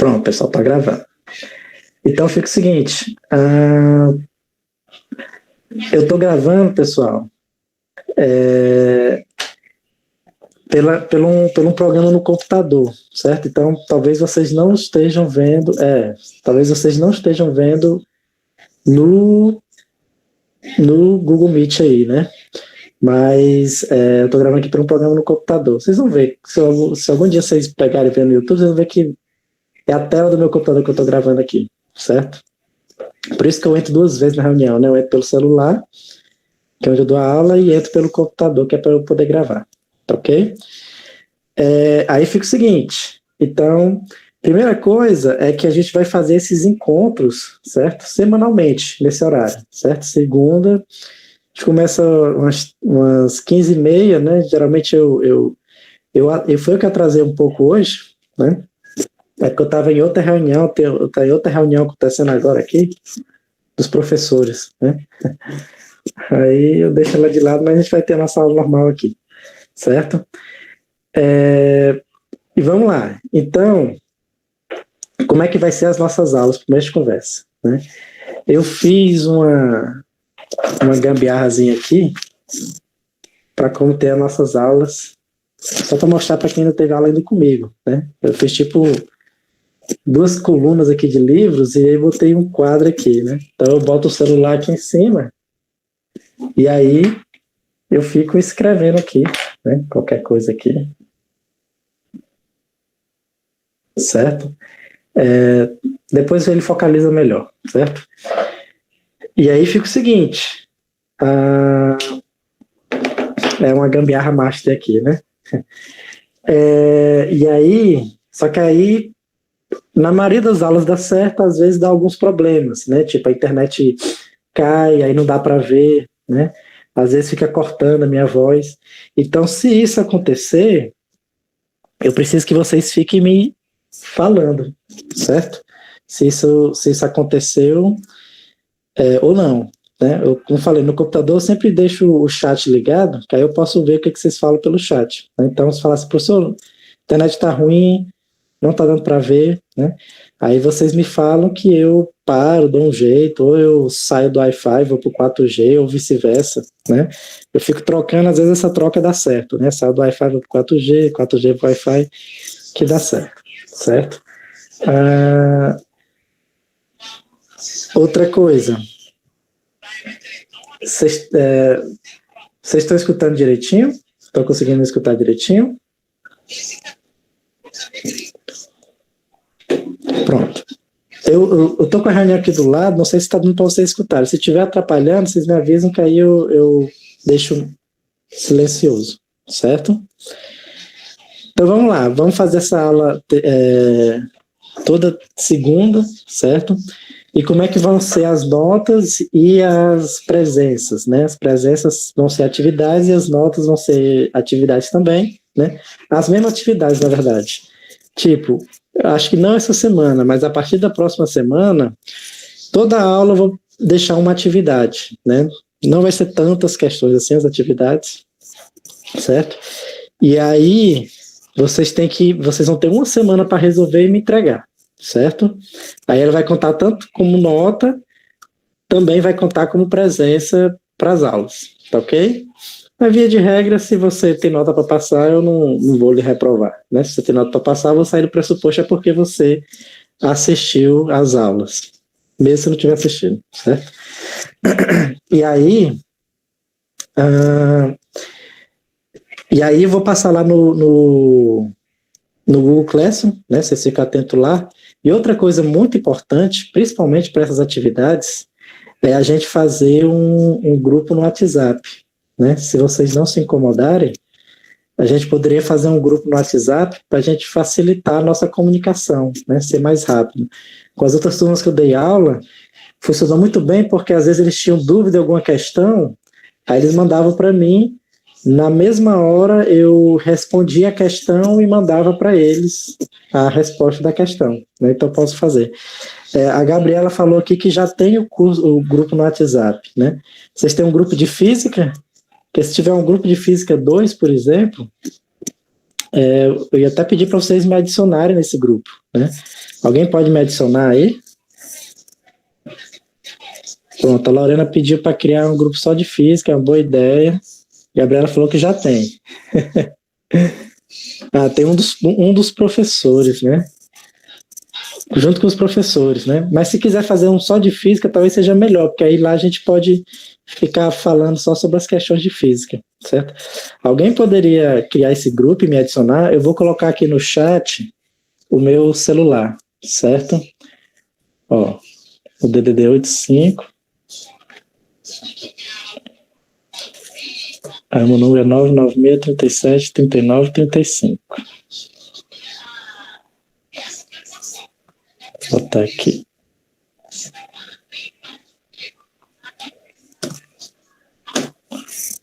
Pronto, pessoal, tá gravando. Então fica o seguinte, eu tô gravando, pessoal, pelo um programa no computador, certo? Então talvez vocês não estejam vendo, no Google Meet aí, né? Mas eu tô gravando aqui por um programa no computador. Vocês vão ver, se algum dia vocês pegarem e ver no YouTube, vocês vão ver que é a tela do meu computador que eu tô gravando aqui, certo? Por isso que eu entro 2 vezes na reunião, né? Eu entro pelo celular, que é onde eu dou a aula, e entro pelo computador, que é para eu poder gravar, tá ok? Aí fica o seguinte, então, primeira coisa é que a gente vai fazer esses encontros, certo? Semanalmente, nesse horário, certo? Segunda, a gente começa umas 15h30, né? Geralmente foi eu que atrasei um pouco hoje, né? É porque eu estava em outra reunião, tá em outra reunião acontecendo agora aqui, dos professores, né? Aí eu deixo ela de lado, mas a gente vai ter a nossa aula normal aqui, certo? E vamos lá. Então, como é que vai ser as nossas aulas, primeira de conversa, né? Eu fiz uma gambiarrazinha aqui para como ter as nossas aulas, só para mostrar para quem não teve aula ainda comigo, né? Eu fiz tipo 2 colunas aqui de livros e aí botei um quadro aqui, né? Então eu boto o celular aqui em cima e aí eu fico escrevendo aqui, né? Qualquer coisa aqui, certo? Depois ele focaliza melhor, certo? E aí fica o seguinte, é uma gambiarra master aqui, né? E aí, só que aí na maioria das aulas dá certo, às vezes dá alguns problemas, né? Tipo, a internet cai, aí não dá para ver, né? Às vezes fica cortando a minha voz. Então, se isso acontecer, eu preciso que vocês fiquem me falando, certo? Se isso aconteceu ou não, né? Como falei, no computador eu sempre deixo o chat ligado, que aí eu posso ver o que vocês falam pelo chat. Né? Então, se falar assim, professor, a internet está ruim, não está dando para ver, né? Aí vocês me falam que eu paro, dou um jeito, ou eu saio do Wi-Fi, vou para o 4G, ou vice-versa, né? Eu fico trocando, às vezes essa troca dá certo, né? Saio do Wi-Fi, vou para o 4G, 4G para o Wi-Fi, que dá certo, certo? Outra coisa, vocês estão escutando direitinho? Estão conseguindo me escutar direitinho? Pronto. Eu tô com a reunião aqui do lado, não sei se está dando para vocês escutarem. Se estiver atrapalhando, vocês me avisam que aí eu deixo silencioso, certo? Então vamos lá, vamos fazer essa aula toda segunda, certo? E como é que vão ser as notas e as presenças, né? As presenças vão ser atividades e as notas vão ser atividades também, né? As mesmas atividades, na verdade. Tipo, acho que não essa semana, mas a partir da próxima semana, toda aula eu vou deixar uma atividade, né? Não vai ser tantas questões assim, as atividades, certo? E aí, vocês vão ter uma semana para resolver e me entregar, certo? Aí ela vai contar tanto como nota, também vai contar como presença para as aulas, tá ok? Na via de regra, se você tem nota para passar, eu não vou lhe reprovar, né? Se você tem nota para passar, eu vou sair do pressuposto é porque você assistiu às aulas, mesmo se não tiver assistido, certo? E aí, eu vou passar lá no Google Classroom, né? Vocês ficam atentos lá. E outra coisa muito importante, principalmente para essas atividades, é a gente fazer um grupo no WhatsApp, né? Se vocês não se incomodarem, a gente poderia fazer um grupo no WhatsApp para a gente facilitar a nossa comunicação, né? Ser mais rápido. Com as outras turmas que eu dei aula, funcionou muito bem porque às vezes eles tinham dúvida em alguma questão, aí eles mandavam para mim, na mesma hora eu respondia a questão e mandava para eles a resposta da questão, né? Então eu posso fazer. A Gabriela falou aqui que já tem o grupo no WhatsApp, né? Vocês têm um grupo de física? Porque se tiver um grupo de física 2, por exemplo, eu ia até pedir para vocês me adicionarem nesse grupo, né? Alguém pode me adicionar aí? Pronto, a Lorena pediu para criar um grupo só de física, é uma boa ideia. A Gabriela falou que já tem. Tem um dos professores, né? Junto com os professores, né? Mas se quiser fazer um só de física, talvez seja melhor, porque aí lá a gente pode ficar falando só sobre as questões de física, certo? Alguém poderia criar esse grupo e me adicionar? Eu vou colocar aqui no chat o meu celular, certo? Ó, o DDD 85. Aí o meu número é 996 37 39 35. Vou botar aqui.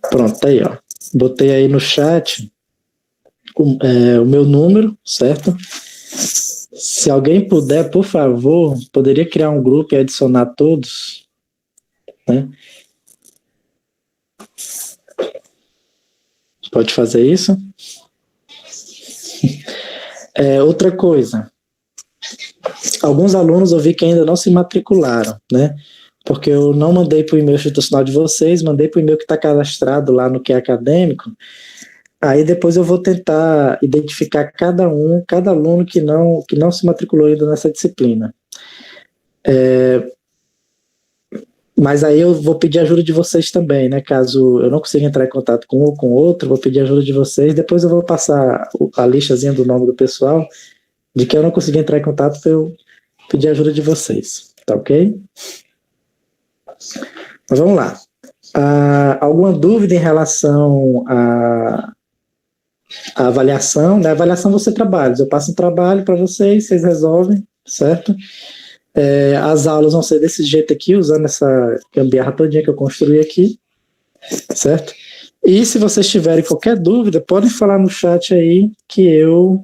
Pronto, tá aí, ó. Botei aí no chat o meu número, certo? Se alguém puder, por favor, poderia criar um grupo e adicionar todos, né? Pode fazer isso? Outra coisa. Alguns alunos eu vi que ainda não se matricularam, né? Porque eu não mandei para o e-mail institucional de vocês, mandei para o e-mail que está cadastrado lá no que é acadêmico. Aí depois eu vou tentar identificar cada aluno que não se matriculou ainda nessa disciplina. Mas aí eu vou pedir ajuda de vocês também, né? Caso eu não consiga entrar em contato com um ou com outro, vou pedir ajuda de vocês. Depois eu vou passar a listazinha do nome do pessoal, de que eu não consegui entrar em contato para eu pedir ajuda de vocês, tá ok? Mas vamos lá. Alguma dúvida em relação à avaliação? Na avaliação você trabalha. Eu passo um trabalho para vocês, vocês resolvem, certo? As aulas vão ser desse jeito aqui, usando essa gambiarra todinha que eu construí aqui, certo? E se vocês tiverem qualquer dúvida, podem falar no chat aí que eu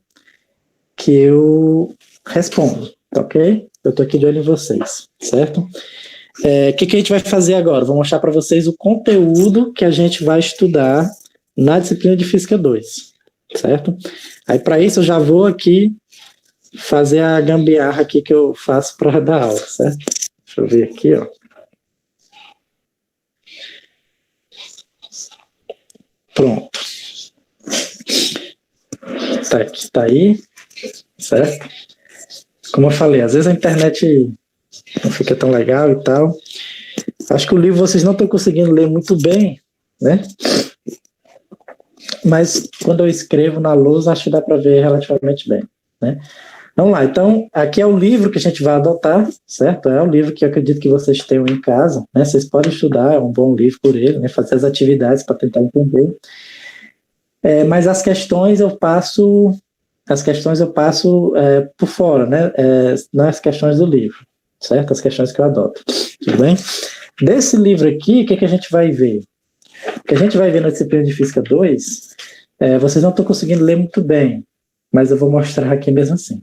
respondo, tá ok? Eu tô aqui de olho em vocês, certo? O que a gente vai fazer agora? Vou mostrar para vocês o conteúdo que a gente vai estudar na disciplina de Física 2, certo? Aí para isso eu já vou aqui fazer a gambiarra aqui que eu faço para dar aula, certo? Deixa eu ver aqui, ó. Pronto. Tá aí, certo? Como eu falei, às vezes a internet não fica tão legal e tal. Acho que o livro vocês não estão conseguindo ler muito bem, né? Mas quando eu escrevo na lousa, acho que dá para ver relativamente bem, né? Vamos lá, então, aqui é o livro que a gente vai adotar, certo? É um livro que eu acredito que vocês tenham em casa, né? Vocês podem estudar, é um bom livro por ele, né? Fazer as atividades para tentar entender. Mas as questões eu passo por fora, né? Nas questões do livro, certo? As questões que eu adoto, tudo bem? Desse livro aqui, o que a gente vai ver? O que a gente vai ver na disciplina de Física 2, vocês não estão conseguindo ler muito bem, mas eu vou mostrar aqui mesmo assim.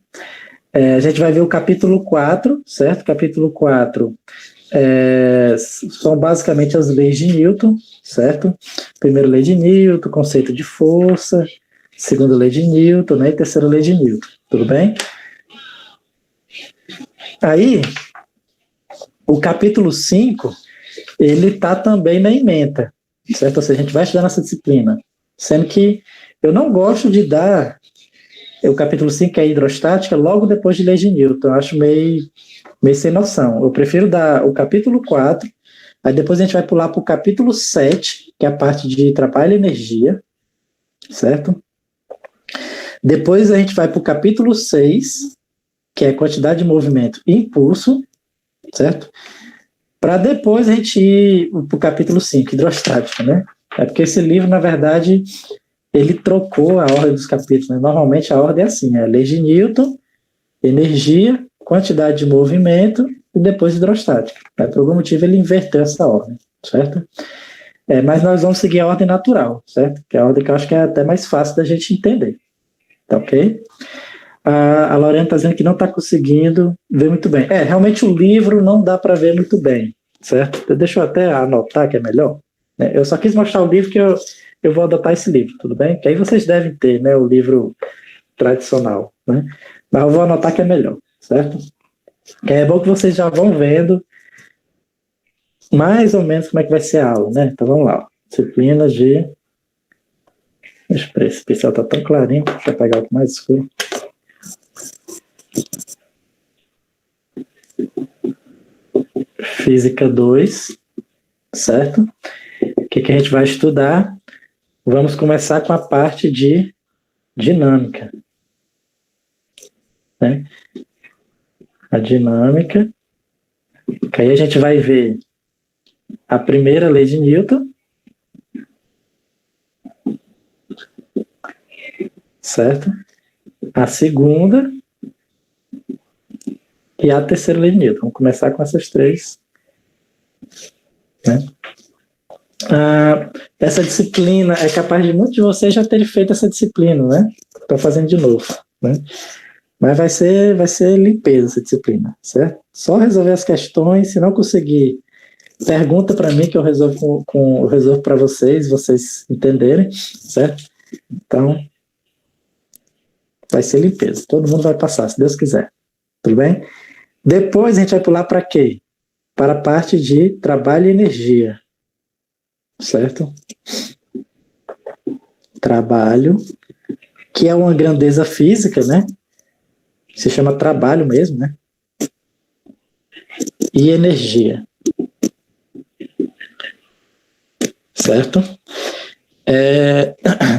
A gente vai ver o capítulo 4, certo? Capítulo 4 são basicamente as leis de Newton, certo? Primeira lei de Newton, conceito de força, segunda lei de Newton, né? E terceira lei de Newton, tudo bem? Aí, o capítulo 5, ele está também na ementa, certo? Ou seja, a gente vai estudar nessa disciplina, sendo que eu não gosto de dar o capítulo 5, que é hidrostática, logo depois de leis de Newton. Eu acho meio sem noção. Eu prefiro dar o capítulo 4, aí depois a gente vai pular para o capítulo 7, que é a parte de trabalho e energia, certo? Depois a gente vai para o capítulo 6, que é quantidade de movimento e impulso, certo? Para depois a gente ir para o capítulo 5, hidrostática, né? É porque esse livro, na verdade, ele trocou a ordem dos capítulos, né? Normalmente a ordem é assim, lei de Newton, energia, quantidade de movimento e depois hidrostática. Por algum motivo ele inverteu essa ordem, certo? Mas nós vamos seguir a ordem natural, certo? Que é a ordem que eu acho que é até mais fácil da gente entender, tá ok? A Lorena está dizendo que não está conseguindo ver muito bem. Realmente o livro não dá para ver muito bem, certo? Deixa eu até anotar que é melhor. Eu só quis mostrar o livro que eu vou adotar esse livro, tudo bem? Que aí vocês devem ter, né, o livro tradicional, né? Mas eu vou anotar que é melhor, certo? Que é bom que vocês já vão vendo mais ou menos como é que vai ser a aula, né? Então vamos lá. Disciplina de... Esse pincel está tão clarinho, deixa eu pegar o mais escuro. Física 2, certo? O que a gente vai estudar? Vamos começar com a parte de dinâmica, né? A dinâmica, que aí a gente vai ver a primeira lei de Newton, certo? A segunda e a terceira lei de Newton. Vamos começar com essas três, né? Essa disciplina é capaz de muitos de vocês já terem feito essa disciplina, né? Estou fazendo de novo, né? Mas vai ser limpeza essa disciplina, certo? Só resolver as questões, se não conseguir, pergunta para mim que eu resolvo eu resolvo para vocês entenderem, certo? Então, vai ser limpeza. Todo mundo vai passar, se Deus quiser. Tudo bem? Depois a gente vai pular para quê? Para a parte de trabalho e energia, certo? Trabalho, que é uma grandeza física, né? Se chama trabalho mesmo, né? E energia. Certo?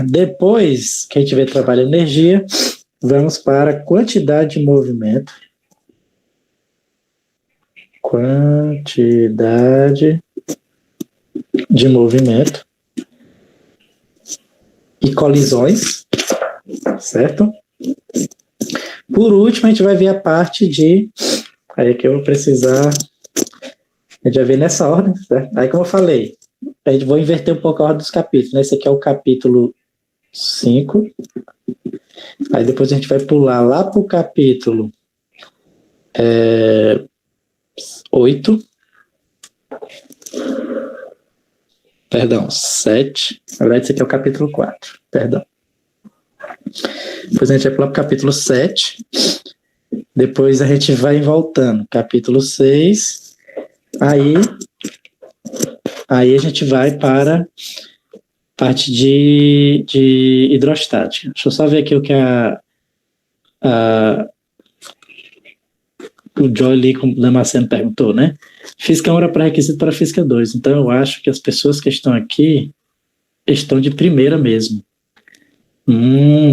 Depois que a gente vê trabalho e energia, vamos para quantidade de movimento. Quantidade de movimento e colisões, certo? Por último, a gente vai ver a parte de... Aí que eu vou precisar... A gente vai ver nessa ordem, certo? Aí, como eu falei, a gente vai inverter um pouco a ordem dos capítulos, né? Esse aqui é o capítulo 5. Aí depois a gente vai pular lá para o capítulo 8. Perdão, 7. Na verdade, esse aqui é o capítulo 4. Perdão. Depois a gente vai pular para o capítulo 7. Depois a gente vai voltando. Capítulo 6. Aí a gente vai para a parte de hidrostática. Deixa eu só ver aqui o que o Joy Damasceno perguntou, né? Física 1 era pré-requisito para Física 2. Então eu acho que as pessoas que estão aqui estão de primeira mesmo.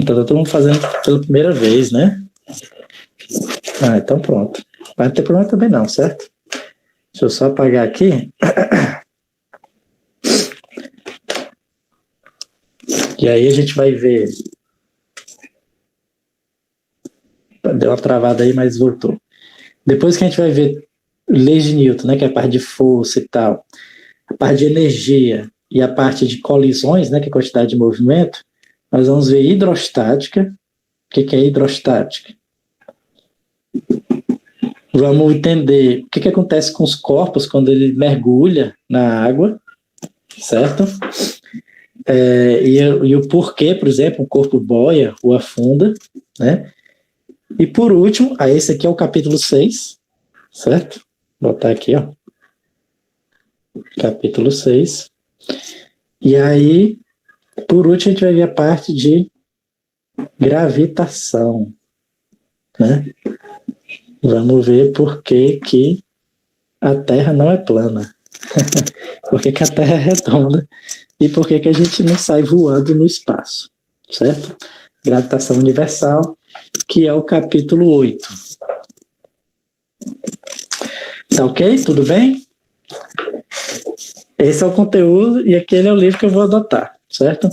Tá todo mundo fazendo pela primeira vez, né? Então pronto. Mas não tem problema também não, certo? Deixa eu só apagar aqui. E aí a gente vai ver... Deu uma travada aí, mas voltou. Depois que a gente vai ver leis de Newton, né, que é a parte de força e tal, a parte de energia e a parte de colisões, né, que é a quantidade de movimento, nós vamos ver hidrostática. O que é hidrostática? Vamos entender o que acontece com os corpos quando ele mergulha na água, certo? E o porquê, por exemplo, o corpo boia ou afunda, né? E por último, esse aqui é o capítulo 6, certo? Vou botar aqui, ó. Capítulo 6. E aí, por último, a gente vai ver a parte de gravitação, né? Vamos ver por que a Terra não é plana. Por que a Terra é redonda e por que a gente não sai voando no espaço, certo? Gravitação universal, que é o capítulo 8. Tá ok? Tudo bem? Esse é o conteúdo e aquele é o livro que eu vou adotar, certo?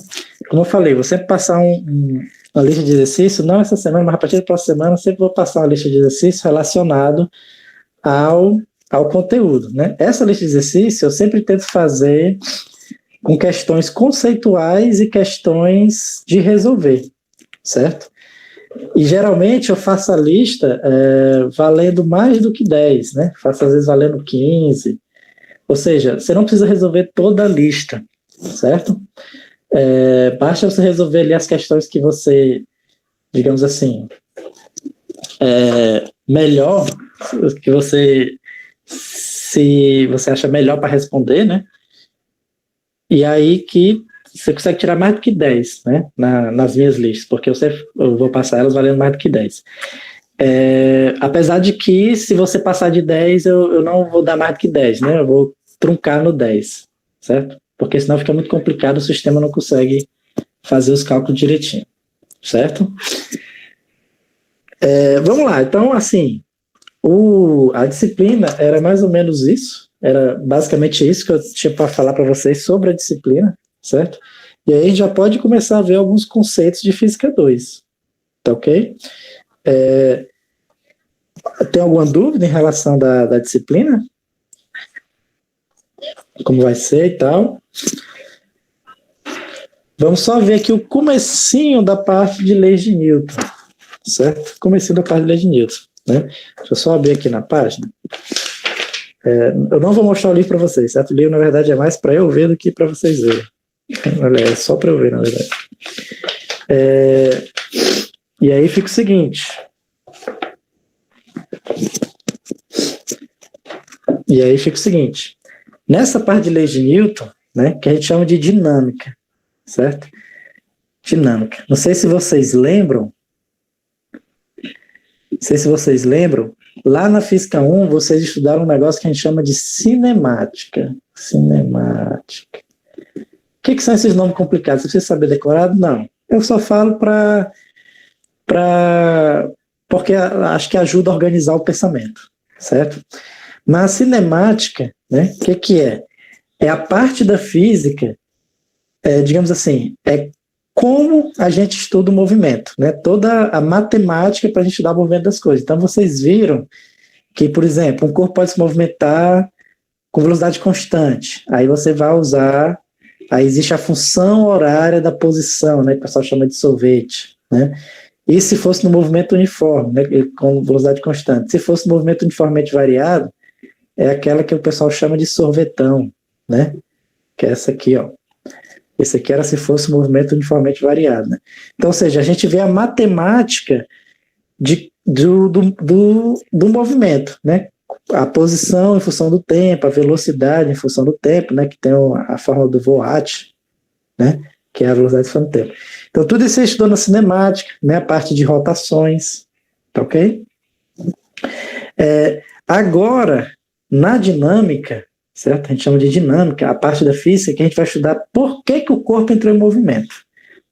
Como eu falei, vou sempre passar uma lista de exercícios, não essa semana, mas a partir da próxima semana eu sempre vou passar uma lista de exercícios relacionado ao conteúdo, né? Essa lista de exercícios eu sempre tento fazer com questões conceituais e questões de resolver, certo? E geralmente eu faço a lista valendo mais do que 10, né? Faço às vezes valendo 15. Ou seja, você não precisa resolver toda a lista, certo? Basta você resolver ali as questões que você, digamos assim, melhor, que você, se você acha melhor para responder, né? E aí que você consegue tirar mais do que 10, né? Nas minhas listas, porque eu vou passar elas valendo mais do que 10. Apesar de que, se você passar de 10, eu não vou dar mais do que 10, né? Eu vou truncar no 10, certo? Porque senão fica muito complicado, o sistema não consegue fazer os cálculos direitinho, certo? Vamos lá, então, assim, a disciplina era mais ou menos isso, era basicamente isso que eu tinha para falar para vocês sobre a disciplina, certo? E aí a gente já pode começar a ver alguns conceitos de Física 2, tá ok? Tem alguma dúvida em relação da disciplina? Como vai ser e tal? Vamos só ver aqui o comecinho da parte de leis de Newton, certo? Comecinho da parte de leis de Newton, né? Deixa eu só abrir aqui na página. Eu não vou mostrar o livro para vocês, certo? O livro, na verdade, é mais para eu ver do que para vocês verem. É só para eu ver, na verdade. E aí fica o seguinte. Nessa parte de leis de Newton, né, que a gente chama de dinâmica, certo? Dinâmica. Não sei se vocês lembram. Lá na Física 1, vocês estudaram um negócio que a gente chama de cinemática. Cinemática. O que são esses nomes complicados? Você precisa saber decorado? Não. Eu só falo porque acho que ajuda a organizar o pensamento, certo? Na cinemática, né, o que é? É a parte da física, digamos assim, como a gente estuda o movimento, né? Toda a matemática para a gente estudar o movimento das coisas. Então, vocês viram que, por exemplo, um corpo pode se movimentar com velocidade constante. Aí você vai usar... Aí existe a função horária da posição, né? Que o pessoal chama de sorvete, né? E se fosse no movimento uniforme, né? Com velocidade constante. Se fosse no movimento uniformemente variado, é aquela que o pessoal chama de sorvetão, né? Que é essa aqui, ó. Esse aqui era se fosse um movimento uniformemente variado, né? Então, ou seja, a gente vê a matemática do movimento, né? A posição em função do tempo, a velocidade em função do tempo, né? Que tem a fórmula do Voigt, né? Que é a velocidade em função do tempo. Então, tudo isso você estudou na cinemática, né? A parte de rotações, tá ok? Agora, na dinâmica, certo? A gente chama de dinâmica, a parte da física que a gente vai estudar por que o corpo entrou em movimento,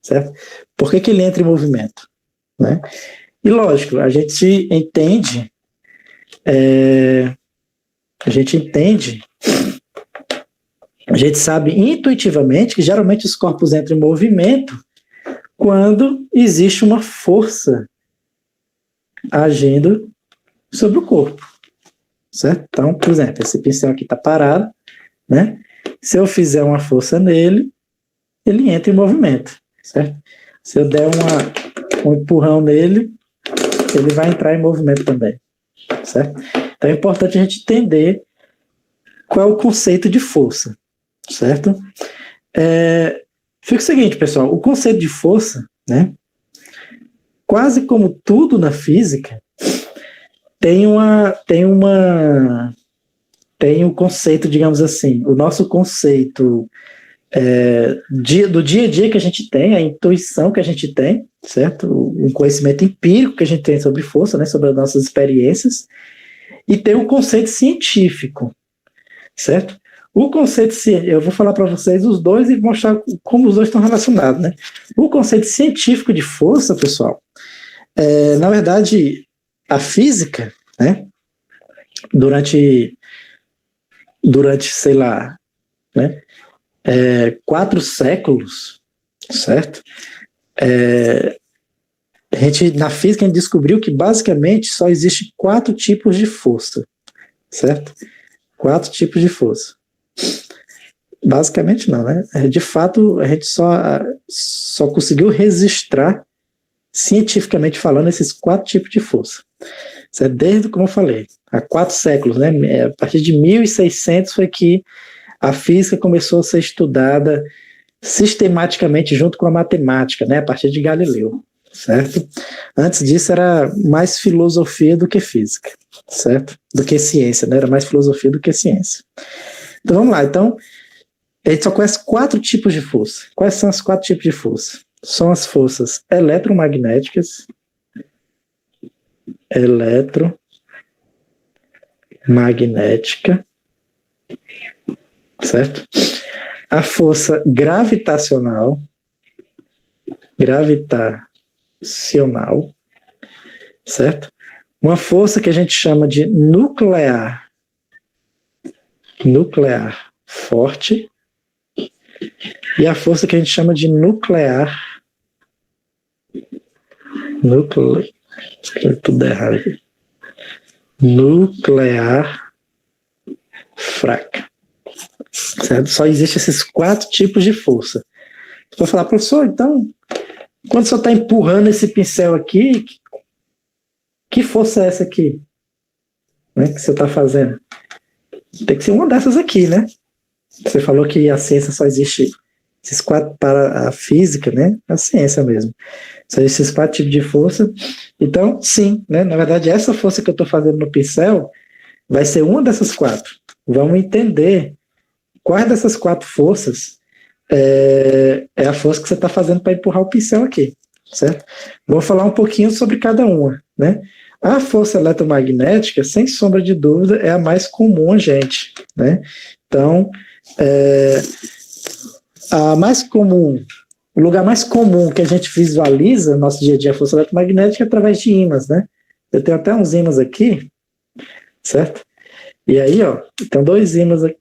certo? Por que ele entra em movimento, né? E lógico, a gente entende, a gente sabe intuitivamente que geralmente os corpos entram em movimento quando existe uma força agindo sobre o corpo, certo? Então, por exemplo, esse pincel aqui está parado, né? Se eu fizer uma força nele, ele entra em movimento, certo? Se eu der um empurrão nele, ele vai entrar em movimento também, certo? Então é importante a gente entender qual é o conceito de força, certo? Fica o seguinte, pessoal, o conceito de força, né? Quase como tudo na física, tem um conceito, digamos assim, o nosso conceito do dia a dia que a gente tem, a intuição que a gente tem, certo? Um conhecimento empírico que a gente tem sobre força, né? Sobre as nossas experiências, e tem um conceito científico, certo? O conceito científico, eu vou falar para vocês os dois e mostrar como os dois estão relacionados, né? O conceito científico de força, pessoal, na verdade, a física, né? Durante sei lá, né? 4 séculos, certo? Na física a gente descobriu que basicamente só existe 4 tipos de força, certo? 4 tipos de força. Basicamente não, né? De fato, a gente só conseguiu registrar, cientificamente falando, esses 4 tipos de força. Certo? Desde, como eu falei, há 4 séculos, né? A partir de 1600 foi que a física começou a ser estudada sistematicamente junto com a matemática, né, a partir de Galileu, certo? Antes disso era mais filosofia do que física, certo? Do que ciência, né? Era mais filosofia do que ciência. Então vamos lá, então a gente só conhece 4 tipos de força. Quais são os 4 tipos de força? São as forças eletromagnéticas, certo? A força gravitacional, certo? Uma força que a gente chama de nuclear forte, e a força que a gente chama de tudo errado aqui. Nuclear fraca. Certo? Só existem esses 4 tipos de força. Você vai falar, professor, então, quando o senhor está empurrando esse pincel aqui, que força é essa aqui? Né, que você está fazendo? Tem que ser uma dessas aqui, né? Você falou que a ciência só existe esses 4 para a física, né? A ciência mesmo. Só existem esses 4 tipos de força. Então, sim, né? Na verdade, essa força que eu estou fazendo no pincel vai ser uma dessas 4. Vamos entender quais dessas 4 forças é a força que você está fazendo para empurrar o pincel aqui, certo? Vou falar um pouquinho sobre cada uma, né? A força eletromagnética, sem sombra de dúvida, é a mais comum a gente, né? Então, a mais comum, o lugar mais comum que a gente visualiza no nosso dia a dia a força eletromagnética é através de ímãs, né? Eu tenho até uns ímãs aqui, certo? E aí, ó, tem 2 ímãs aqui.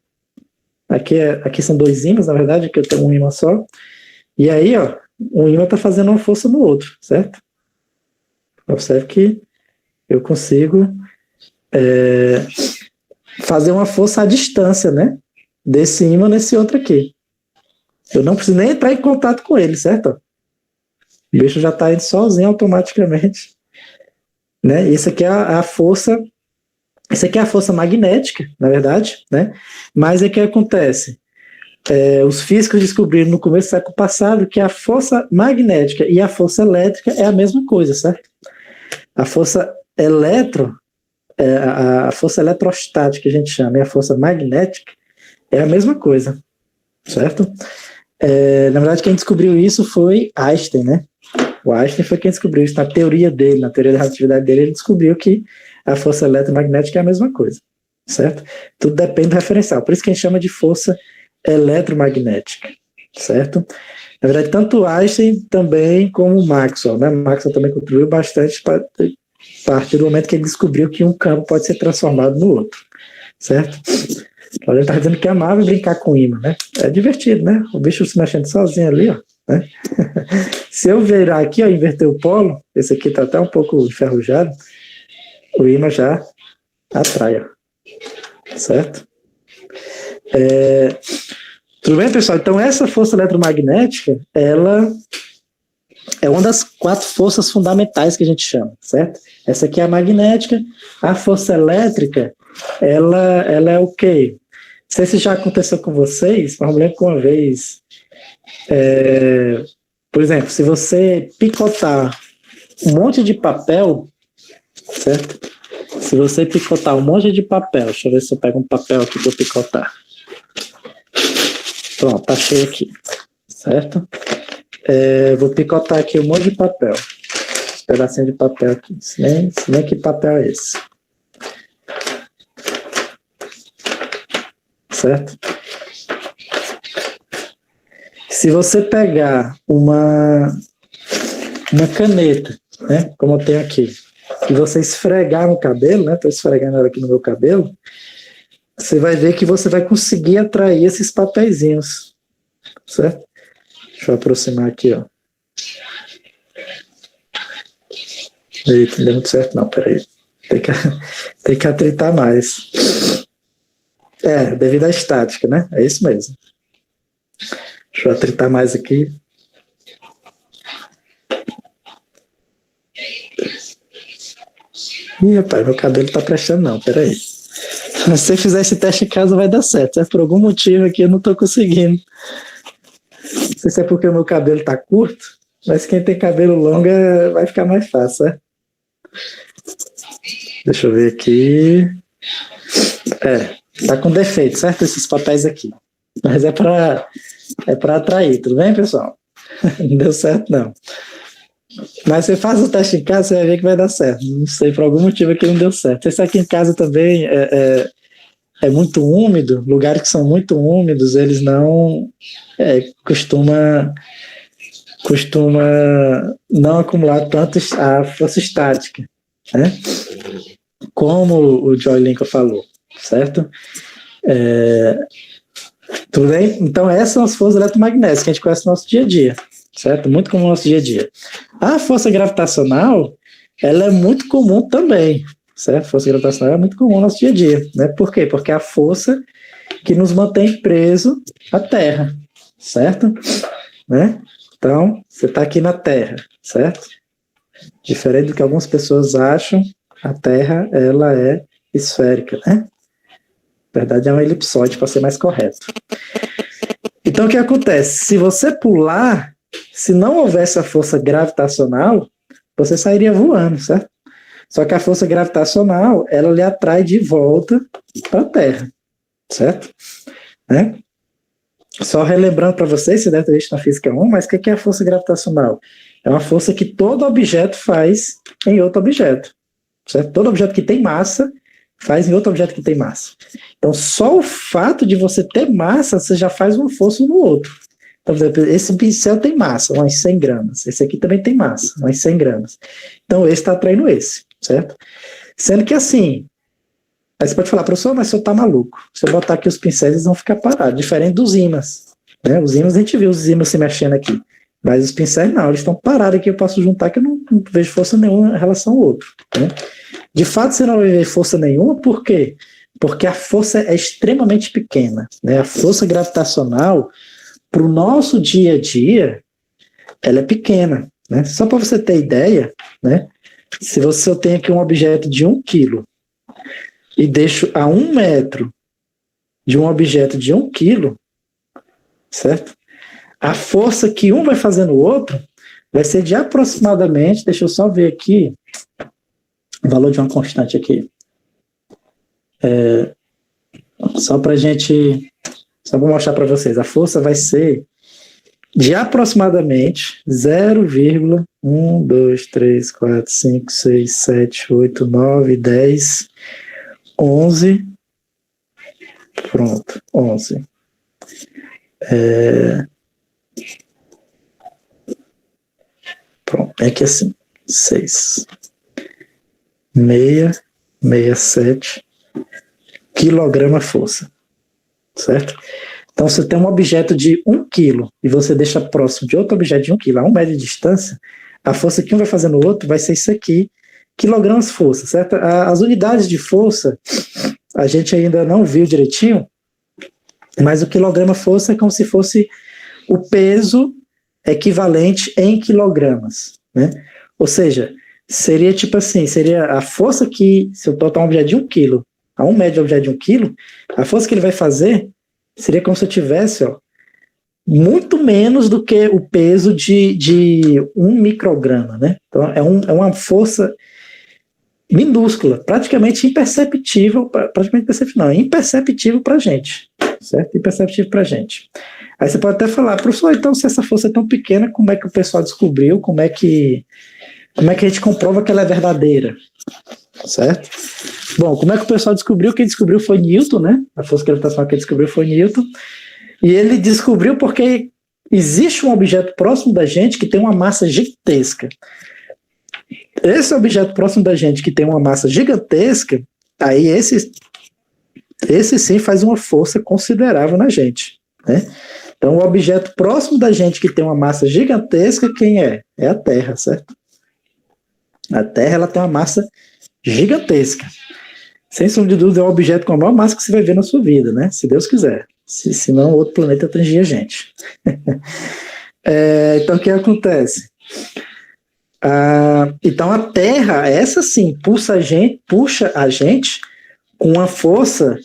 Aqui são 2 ímãs, na verdade, aqui eu tenho um ímã só. E aí, ó, um ímã está fazendo uma força no outro, certo? Observe que eu consigo fazer uma força à distância, né? Desse ímã nesse outro aqui. Eu não preciso nem entrar em contato com ele, certo? O bicho já está indo sozinho automaticamente. Né? Isso aqui é a força. Isso aqui é a força magnética, na verdade, né? Mas o que acontece? Os físicos descobriram no começo do século passado que a força magnética e a força elétrica é a mesma coisa, certo? A força a força eletrostática que a gente chama e a força magnética é a mesma coisa, certo? Na verdade, quem descobriu isso foi Einstein, né? O Einstein foi quem descobriu isso na teoria dele, na teoria da relatividade dele, ele descobriu que a força eletromagnética é a mesma coisa, certo? Tudo depende do referencial, por isso que a gente chama de força eletromagnética, certo? Na verdade, tanto Einstein também como Maxwell, né? Maxwell também contribuiu bastante a partir do momento que ele descobriu que um campo pode ser transformado no outro, certo? Ele está dizendo que amava brincar com ímã, né? É divertido, né? O bicho se mexendo sozinho ali, ó. Né? Se eu virar aqui, ó, inverter o polo, esse aqui está até um pouco enferrujado, o ímã já atrai, ó. Certo? Tudo bem, pessoal? Então, essa força eletromagnética, ela é uma das 4 forças fundamentais que a gente chama, certo? Essa aqui é a magnética. A força elétrica, ela é o quê? Não sei se já aconteceu com vocês, mas eu lembro que uma vez, por exemplo, se você picotar um monte de papel, certo? Se você picotar um monte de papel, deixa eu ver se eu pego um papel aqui para eu picotar. Pronto, tá cheio aqui, certo? Vou picotar aqui um monte de papel. Um pedacinho de papel aqui. Se nem que papel é esse. Certo? Se você pegar uma caneta, né, como eu tenho aqui, e você esfregar no cabelo, né, estou esfregando ela aqui no meu cabelo, você vai ver que você vai conseguir atrair esses papeizinhos, certo? Deixa eu aproximar aqui, ó. Eita, não deu muito certo não, peraí. Tem que atritar mais. Devido à estática, né? É isso mesmo. Deixa eu atritar mais aqui. Ih, rapaz, meu cabelo tá prestando não, peraí. Se você fizer esse teste em casa vai dar certo. Por algum motivo aqui eu não tô conseguindo. sei se é porque o meu cabelo tá curto, mas quem tem cabelo longo vai ficar mais fácil, né? Deixa eu ver aqui. Tá com defeito, certo? Esses papéis aqui. Mas é para atrair, tudo bem, pessoal? Não deu certo, não. Mas você faz o teste em casa, você vai ver que vai dar certo. Não sei, por algum motivo aqui não deu certo. Esse aqui em casa também é muito úmido, lugares que são muito úmidos, eles não costuma não acumular tanto a força estática, né? Como o Joy Lincoln falou, certo? Tudo bem? Então essas são as forças eletromagnéticas que a gente conhece no nosso dia a dia, certo? Muito comum no nosso dia a dia. A força gravitacional, ela é muito comum também, certo? A força gravitacional é muito comum no nosso dia a dia, né? Por quê? Porque é a força que nos mantém preso à Terra, certo? Né? Então, você está aqui na Terra, certo? Diferente do que algumas pessoas acham, a Terra, ela é esférica, né? Na verdade, é um elipsoide, para ser mais correto. Então, o que acontece? Se você pular, se não houvesse a força gravitacional, você sairia voando, certo? Só que a força gravitacional, ela lhe atrai de volta para a Terra, certo? Né? Só relembrando para vocês, você deve ter visto na Física 1, mas o que é a força gravitacional? É uma força que todo objeto faz em outro objeto, certo? Todo objeto que tem massa faz em outro objeto que tem massa. Então, só o fato de você ter massa, você já faz uma força no outro. Então, por exemplo, esse pincel tem massa, umas 100 gramas. Esse aqui também tem massa, umas 100 gramas. Então, esse está atraindo esse, certo? Sendo que assim, aí você pode falar, professor, mas o senhor está maluco. Se eu botar aqui os pincéis, eles vão ficar parados, diferente dos ímãs. Né? Os ímãs, a gente viu os ímãs se mexendo aqui. Mas os pincéis não, eles estão parados aqui, eu posso juntar que eu não vejo força nenhuma em relação ao outro. Né? De fato, você não vai ver força nenhuma, por quê? Porque a força é extremamente pequena. Né? A força gravitacional, para o nosso dia a dia, ela é pequena. Né? Só para você ter ideia, né? Se eu tenho aqui um objeto de 1 quilo e deixo a 1 metro de um objeto de 1 quilo, certo? A força que um vai fazer no outro vai ser de aproximadamente, deixa eu só ver aqui, o valor de uma constante aqui. Só para mostrar para vocês, a força vai ser de aproximadamente 0,1, 2, 3, 4, 5, 6, 7, 8, 9, 10, 11. Pronto, 11. Pronto, é que assim, 6, 67 quilograma força, certo? Então, se você tem um objeto de 1 quilo e você deixa próximo de outro objeto de 1 quilo a 1 metro de distância, a força que um vai fazer no outro vai ser isso aqui, quilogramas força, certo? As unidades de força a gente ainda não viu direitinho, mas o quilograma força é como se fosse o peso equivalente em quilogramas, né? Ou seja, seria tipo assim, seria a força que, se eu botar um objeto de 1 quilo a 1 metro de objeto de 1 quilo, a força que ele vai fazer seria como se eu tivesse, muito menos do que o peso de 1 micrograma, né? Então, é uma força minúscula, praticamente imperceptível, imperceptível para a gente, certo? Imperceptível para a gente. Aí você pode até falar, professor, então se essa força é tão pequena, como é que o pessoal descobriu, como é que a gente comprova que ela é verdadeira, certo? Bom, como é que o pessoal descobriu? Quem descobriu foi Newton, né? A força gravitacional que ele descobriu foi Newton, e ele descobriu porque existe um objeto próximo da gente que tem uma massa gigantesca. Esse objeto próximo da gente que tem uma massa gigantesca, aí esse sim faz uma força considerável na gente, né? Então, o objeto próximo da gente que tem uma massa gigantesca, quem é? É a Terra, certo? A Terra, ela tem uma massa gigantesca. Sem sombra de dúvida, é um objeto com a maior massa que você vai ver na sua vida, né? Se Deus quiser. Senão, outro planeta atingir a gente. Então, o que acontece? Então, a Terra, essa sim, puxa a gente com uma força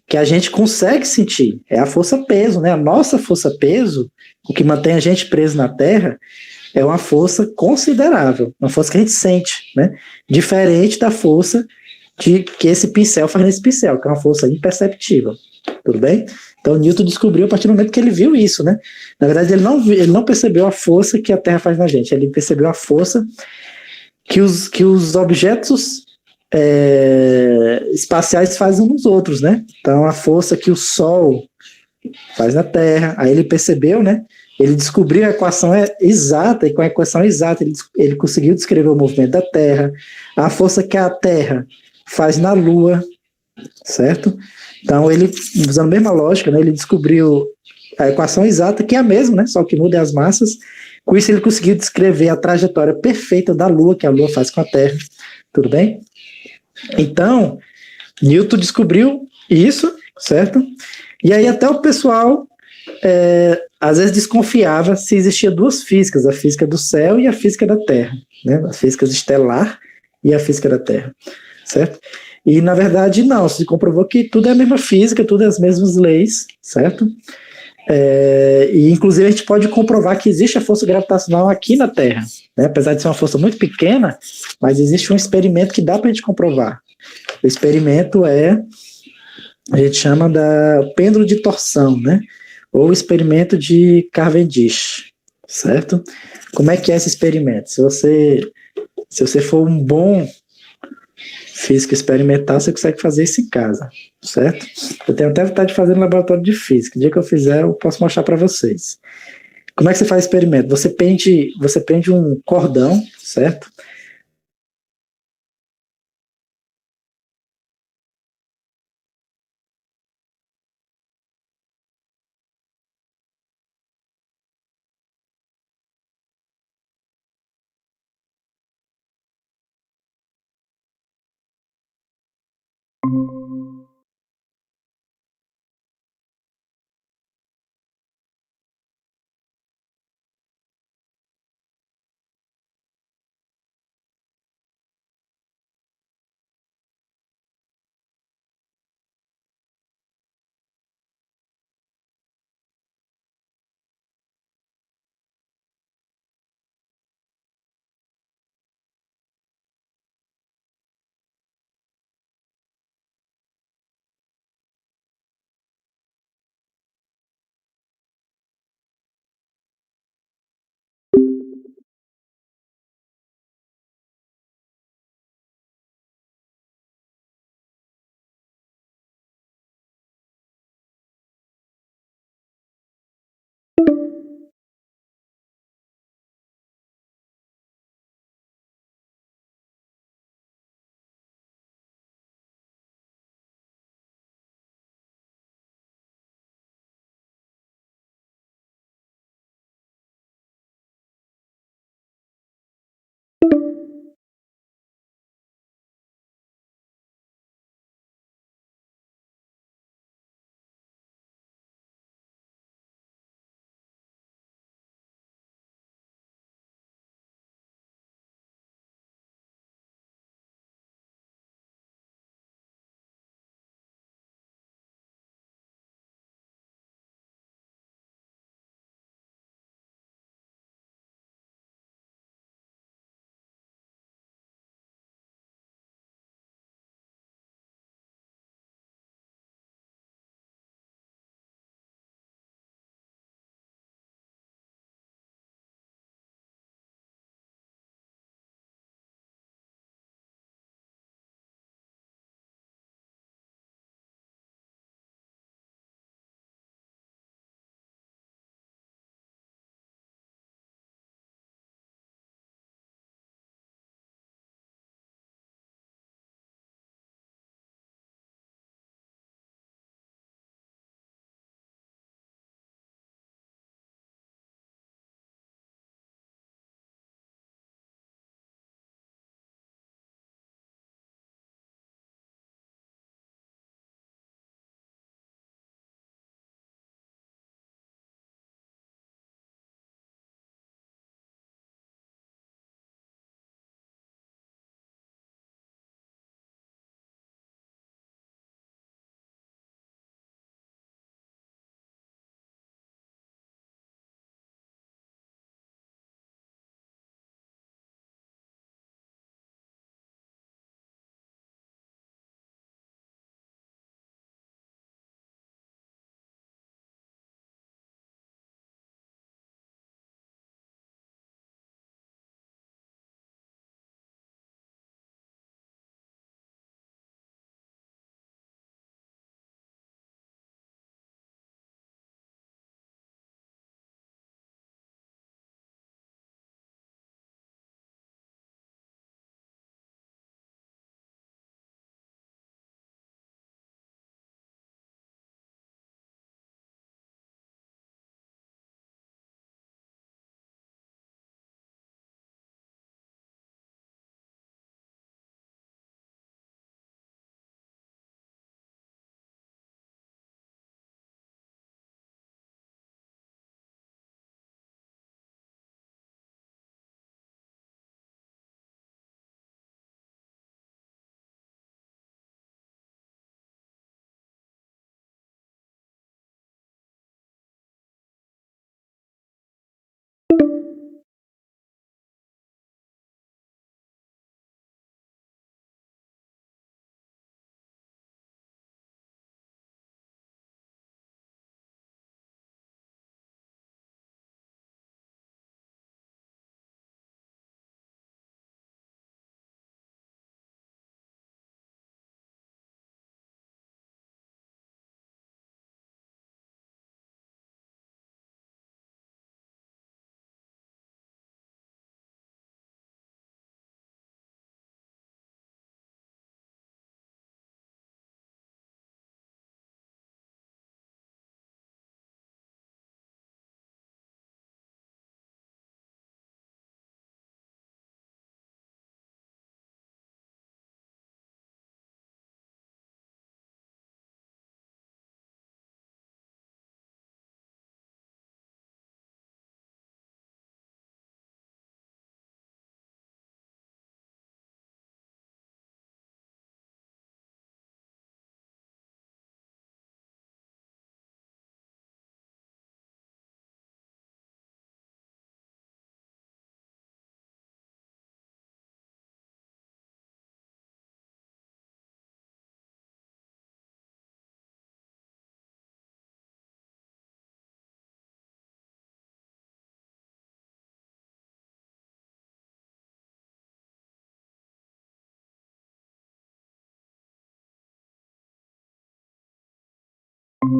que a gente consegue sentir. É a força-peso, né? A nossa força-peso O que mantém a gente preso na Terra é uma força considerável, uma força que a gente sente, né? Diferente da força que esse pincel faz nesse pincel, que é uma força imperceptível. Tudo bem? Então Newton descobriu a partir do momento que ele viu isso, né? Na verdade, ele não percebeu a força que a Terra faz na gente, ele percebeu a força que os objetos espaciais fazem nos outros, né? Então a força que o Sol faz na Terra, aí ele percebeu, né? Ele descobriu a equação exata, e com a equação exata ele conseguiu descrever o movimento da Terra, a força que a Terra faz na Lua, certo? Então ele, usando a mesma lógica, né, ele descobriu a equação exata, que é a mesma, né, só que muda as massas. Com isso ele conseguiu descrever a trajetória perfeita da Lua, que a Lua faz com a Terra, tudo bem? Então, Newton descobriu isso, certo? E aí até o pessoal às vezes desconfiava se existia duas físicas, a física do céu e a física da Terra, né? A física estelar e a física da Terra, certo? E na verdade não, se comprovou que tudo é a mesma física, tudo é as mesmas leis, certo? E inclusive a gente pode comprovar que existe a força gravitacional aqui na Terra, né? Apesar de ser uma força muito pequena, mas existe um experimento que dá para a gente comprovar. O experimento a gente chama da pêndulo de torção, né? Ou experimento de Cavendish, certo? Como é que é esse experimento? Se você for um bom físico experimental, você consegue fazer isso em casa, certo? Eu tenho até vontade de fazer no laboratório de física. O dia que eu fizer, eu posso mostrar para vocês. Como é que você faz experimento? Você prende um cordão, certo?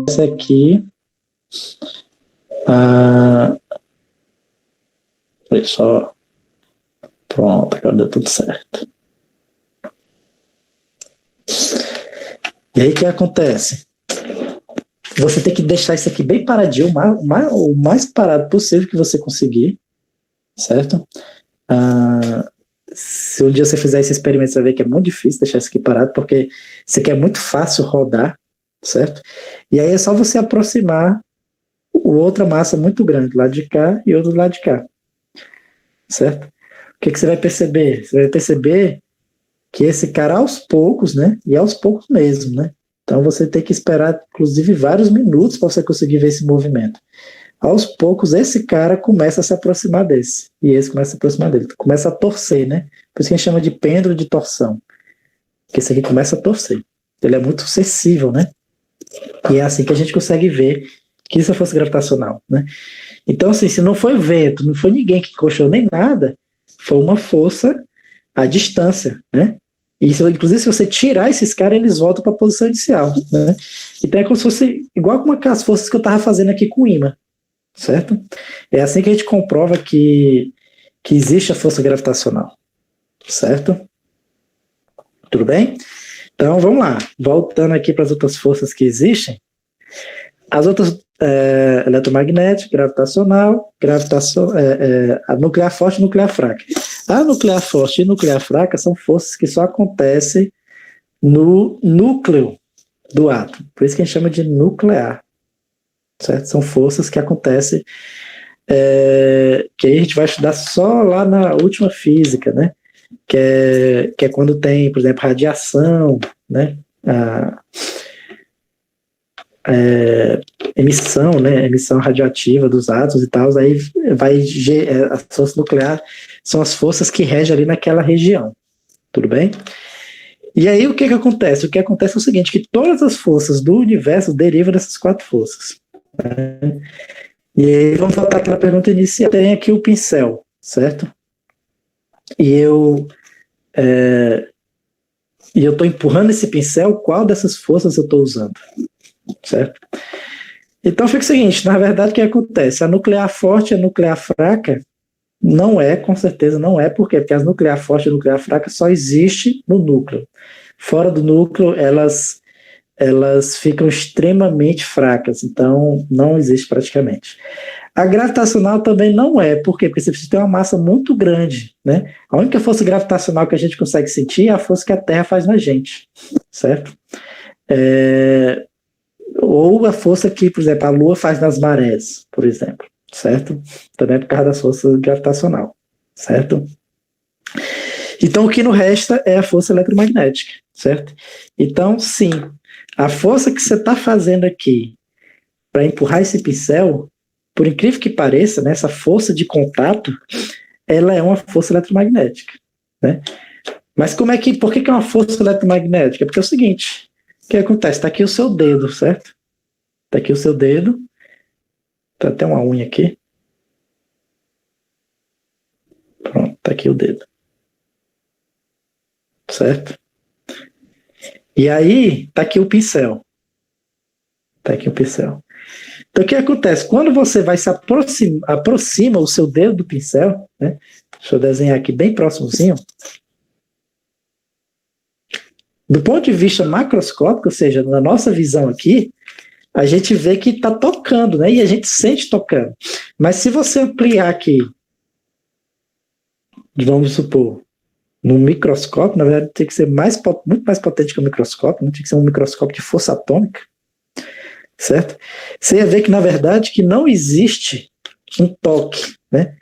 essa aqui. Só. Pronto, agora deu tudo certo. E aí o que acontece? Você tem que deixar isso aqui bem paradinho, o mais parado possível que você conseguir, certo? Se um dia você fizer esse experimento, você vai ver que é muito difícil deixar isso aqui parado, porque isso aqui é muito fácil rodar, certo? E aí é só você aproximar outra massa muito grande, do lado de cá e outro do lado de cá, certo? O que você vai perceber? Você vai perceber que esse cara aos poucos, né? E aos poucos mesmo, né? Então você tem que esperar, inclusive, vários minutos para você conseguir ver esse movimento. Aos poucos, esse cara começa a se aproximar desse. E esse começa a se aproximar dele. Começa a torcer, né? Por isso que a gente chama de pêndulo de torção. Porque esse aqui começa a torcer. Ele é muito sensível, né? E é assim que a gente consegue ver que isso é força gravitacional, né? Então, assim, se não foi vento, não foi ninguém que encoxou nem nada, foi uma força à distância, né? E, inclusive, se você tirar esses caras, eles voltam para a posição inicial, né? Então é como se fosse igual com as forças que eu estava fazendo aqui com o ímã, certo? É assim que a gente comprova que existe a força gravitacional, certo? Tudo bem? Então vamos lá, voltando aqui para as outras forças que existem. As outras, eletromagnética, gravitacional, a nuclear forte e nuclear fraca. A nuclear forte e nuclear fraca são forças que só acontecem no núcleo do átomo. Por isso que a gente chama de nuclear. Certo? São forças que acontecem, que aí a gente vai estudar só lá na última física, né? Que é quando tem, por exemplo, radiação, né? Emissão, né? Emissão radioativa dos átomos e tal, aí as forças nucleares são as forças que regem ali naquela região, tudo bem? E aí o que acontece? O que acontece é o seguinte, que todas as forças do universo derivam dessas 4 forças. Né? E aí vamos voltar àquela pergunta inicial. Tem aqui o pincel, certo? E eu estou empurrando esse pincel, qual dessas forças eu estou usando? Certo? Então fica o seguinte, na verdade o que acontece? A nuclear forte e a nuclear fraca não é, com certeza não é, por quê? Porque as nuclear forte e a nuclear fraca só existe no núcleo. Fora do núcleo, elas ficam extremamente fracas, então não existe praticamente. A gravitacional também não é, por quê? Porque você precisa ter uma massa muito grande, né? A única força gravitacional que a gente consegue sentir é a força que a Terra faz na gente, certo? Ou a força que, por exemplo, a Lua faz nas marés, por exemplo, certo? Também é por causa da força gravitacional, certo? Então, o que nos resta é a força eletromagnética, certo? Então, sim, a força que você está fazendo aqui para empurrar esse pincel, por incrível que pareça, né, essa força de contato, ela é uma força eletromagnética, né? Mas por que é uma força eletromagnética? Porque é o seguinte, o que acontece? Está aqui o seu dedo, certo? Está aqui o seu dedo, tá até uma unha aqui. Pronto, está aqui o dedo. Certo? E aí, tá aqui o pincel. Tá aqui o pincel. Então, o que acontece? Quando você vai se aproxima o seu dedo do pincel, né? Deixa eu desenhar aqui bem próximozinho. Do ponto de vista macroscópico, ou seja, na nossa visão aqui, a gente vê que está tocando, né? E a gente sente tocando. Mas se você ampliar aqui, vamos supor, no microscópio, na verdade, tem que ser muito mais potente que o microscópio, não tem que ser um microscópio de força atômica, certo? Você ia ver que, na verdade, que não existe um toque, né?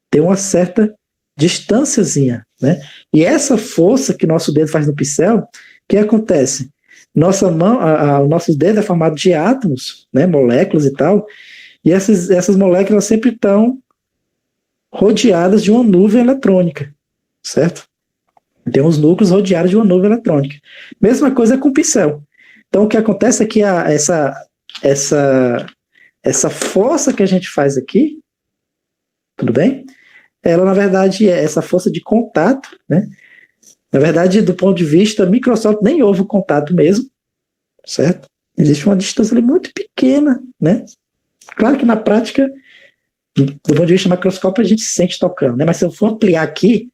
Tem uma certa distânciazinha, né? E essa força que nosso dedo faz no pincel, o que acontece? Nossa mão, o nosso dedo é formado de átomos, né? Moléculas e tal, e essas moléculas sempre estão rodeadas de uma nuvem eletrônica, certo? Tem uns núcleos rodeados de uma nuvem eletrônica. Mesma coisa com o pincel. Então, o que acontece é que essa força que a gente faz aqui, tudo bem? Ela, na verdade, é essa força de contato, né? Na verdade, do ponto de vista microscópico, nem houve o contato mesmo, certo? Existe uma distância ali muito pequena, né? Claro que na prática, do ponto de vista macroscópico, a gente se sente tocando, né? Mas se eu for ampliar aqui,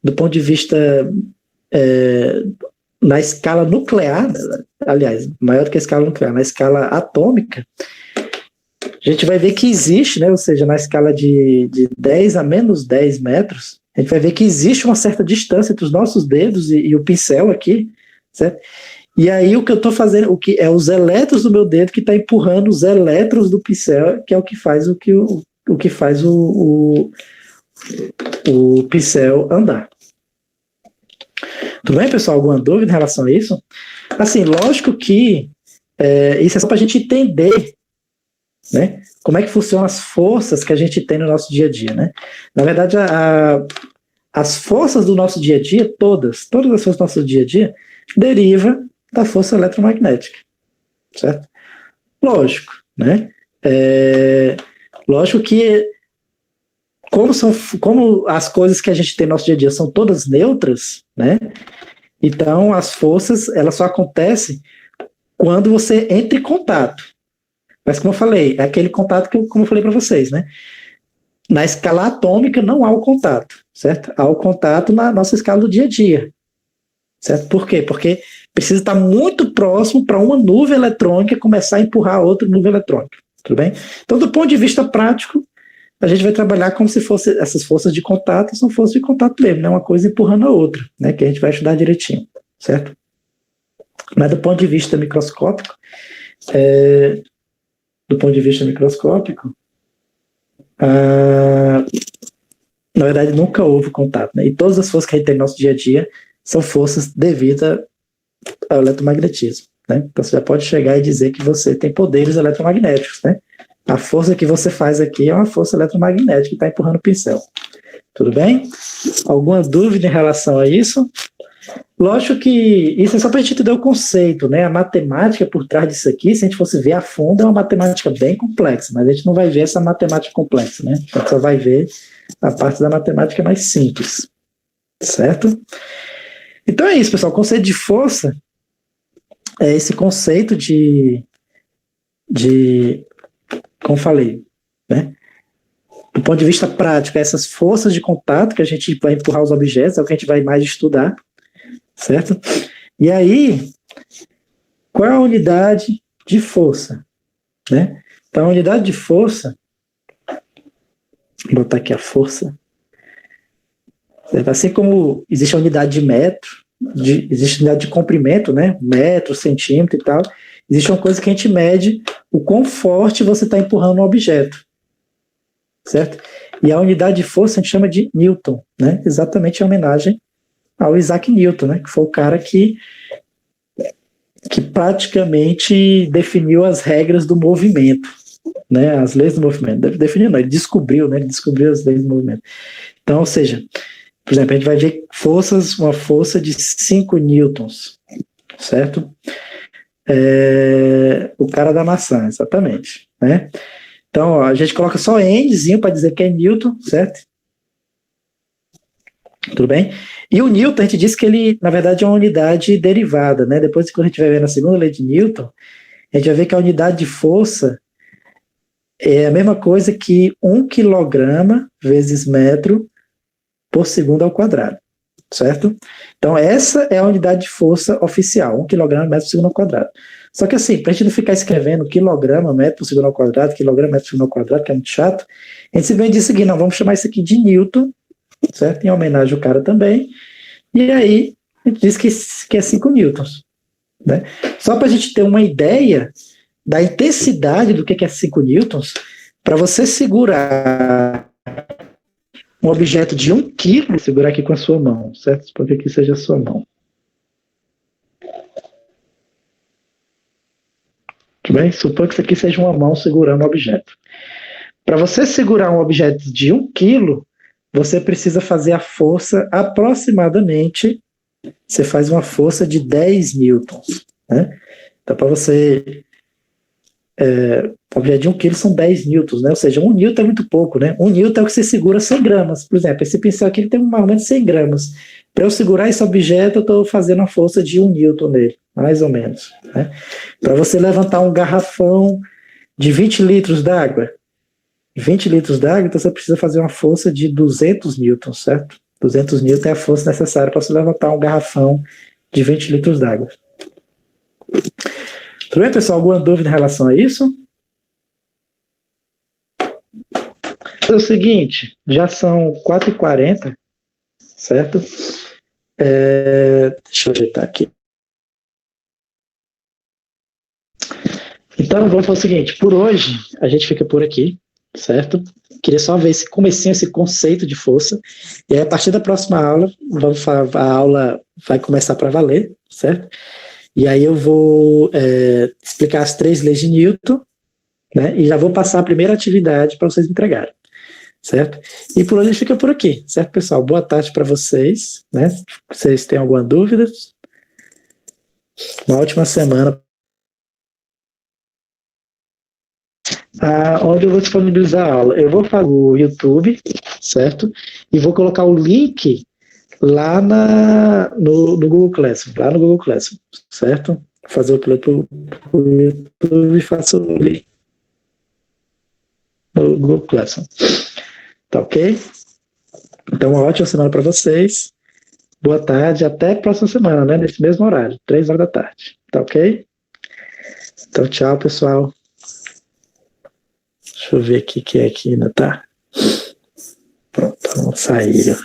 do ponto de vista na escala nuclear, aliás, maior do que a escala nuclear, na escala atômica, a gente vai ver que existe, né? Ou seja, na escala de 10 a menos 10 metros, a gente vai ver que existe uma certa distância entre os nossos dedos e o pincel aqui, certo? E aí o que eu estou fazendo, o que é os elétrons do meu dedo que está empurrando os elétrons do pincel, que é o que faz o que faz o pincel andar. Tudo bem, pessoal? Alguma dúvida em relação a isso? Assim, lógico que isso é só para a gente entender, né, como é que funcionam as forças que a gente tem no nosso dia a dia, né? Na verdade, as forças do nosso dia a dia, todas as forças do nosso dia a dia, derivam da força eletromagnética, certo? Lógico, né? Lógico que como as coisas que a gente tem no nosso dia a dia são todas neutras, né? Então as forças elas só acontecem quando você entra em contato. Mas como eu falei, é aquele contato como eu falei para vocês, né? Na escala atômica não há o contato, certo? Há o contato na nossa escala do dia a dia, certo? Por quê? Porque precisa estar muito próximo para uma nuvem eletrônica começar a empurrar outra nuvem eletrônica, tudo bem? Então, do ponto de vista prático, a gente vai trabalhar como se fosse essas forças de contato, são forças de contato mesmo, né? Uma coisa empurrando a outra, né? Que a gente vai estudar direitinho, certo? Mas do ponto de vista microscópico, na verdade nunca houve contato, né? E todas as forças que a gente tem no nosso dia a dia são forças devidas ao eletromagnetismo, né? Então você já pode chegar e dizer que você tem poderes eletromagnéticos, né? A força que você faz aqui é uma força eletromagnética que está empurrando o pincel. Tudo bem? Alguma dúvida em relação a isso? Lógico que isso é só para a gente entender o conceito, né? A matemática por trás disso aqui, se a gente fosse ver a fundo, é uma matemática bem complexa, mas a gente não vai ver essa matemática complexa, né? A gente só vai ver a parte da matemática mais simples, certo? Então é isso, pessoal. O conceito de força é esse conceito de como falei, né? Do ponto de vista prático, essas forças de contato que a gente vai empurrar os objetos, é o que a gente vai mais estudar, certo? E aí, qual é a unidade de força, né? Então, a unidade de força, vou botar aqui a força, assim como existe a unidade de metro, existe a unidade de comprimento, né? Metro, centímetro e tal, existe uma coisa que a gente mede o quão forte você está empurrando um objeto, certo? E a unidade de força a gente chama de Newton, né? Exatamente em homenagem ao Isaac Newton, né? Que foi o cara que praticamente definiu as regras do movimento, né? As leis do movimento. Definiu, não, ele descobriu, né? Ele descobriu as leis do movimento. Então, ou seja, por exemplo, a gente vai ver uma força de 5 newtons, certo? O cara da maçã, exatamente, né? Então, ó, a gente coloca só Nzinho para dizer que é Newton, certo? Tudo bem? E o Newton, a gente disse que ele, na verdade, é uma unidade derivada, né? Depois, quando a gente vai ver na segunda lei de Newton, a gente vai ver que a unidade de força é a mesma coisa que 1 quilograma vezes metro por segundo ao quadrado, certo? Então, essa é a unidade de força oficial, 1 quilograma metro por segundo ao quadrado. Só que assim, para a gente não ficar escrevendo quilograma metro por segundo ao quadrado, quilograma metro por segundo ao quadrado, que é muito chato, a gente simplesmente diz o seguinte, não, vamos chamar isso aqui de Newton, certo? Em homenagem ao cara também. E aí, a gente diz que é 5 newtons, né? Só para a gente ter uma ideia da intensidade do que é 5 newtons, para você segurar um objeto de 1 quilo, segurar aqui com a sua mão, certo? Suponho que aqui seja a sua mão. Tudo bem? Suponho que isso aqui seja uma mão segurando um objeto. Para você segurar um objeto de 1 quilo, você precisa fazer a força aproximadamente, você faz uma força de 10 newtons, né? Então, para você... objeto de 1 quilo são 10 newtons, né? Ou seja, 1 newton é muito pouco, né? 1 newton é o que você segura 100 gramas. Por exemplo, esse pincel aqui ele tem mais ou menos 100 gramas. Para eu segurar esse objeto, eu estou fazendo uma força de 1 newton nele, mais ou menos. Né? Para você levantar um garrafão de 20 litros d'água, 20 litros d'água, então você precisa fazer uma força de 200 newtons, certo? 200 newtons é a força necessária para você levantar um garrafão de 20 litros d'água. Tudo bem, pessoal? Alguma dúvida em relação a isso? É o seguinte, já são 4h40, certo? Deixa eu ajeitar aqui. Então, vamos fazer o seguinte, por hoje, a gente fica por aqui, certo? Queria só ver esse comecinho, esse conceito de força, e aí, a partir da próxima aula, a aula vai começar para valer, certo? E aí eu vou explicar as 3 leis de Newton, né? E já vou passar a primeira atividade para vocês entregarem, certo? E por hoje a gente fica por aqui, certo, pessoal? Boa tarde para vocês, né? Vocês têm alguma dúvida? Uma ótima semana. Onde eu vou disponibilizar a aula? Eu vou fazer o YouTube, certo? E vou colocar o link lá no Google Classroom, lá no Google Classroom, certo? Vou fazer o upload para o YouTube e faço o link no Google Classroom. Tá ok? Então, uma ótima semana para vocês. Boa tarde, até a próxima semana, né? Nesse mesmo horário, 3 horas da tarde. Tá ok? Então, tchau, pessoal. Deixa eu ver aqui quem é que ainda tá. Pronto, vamos sair.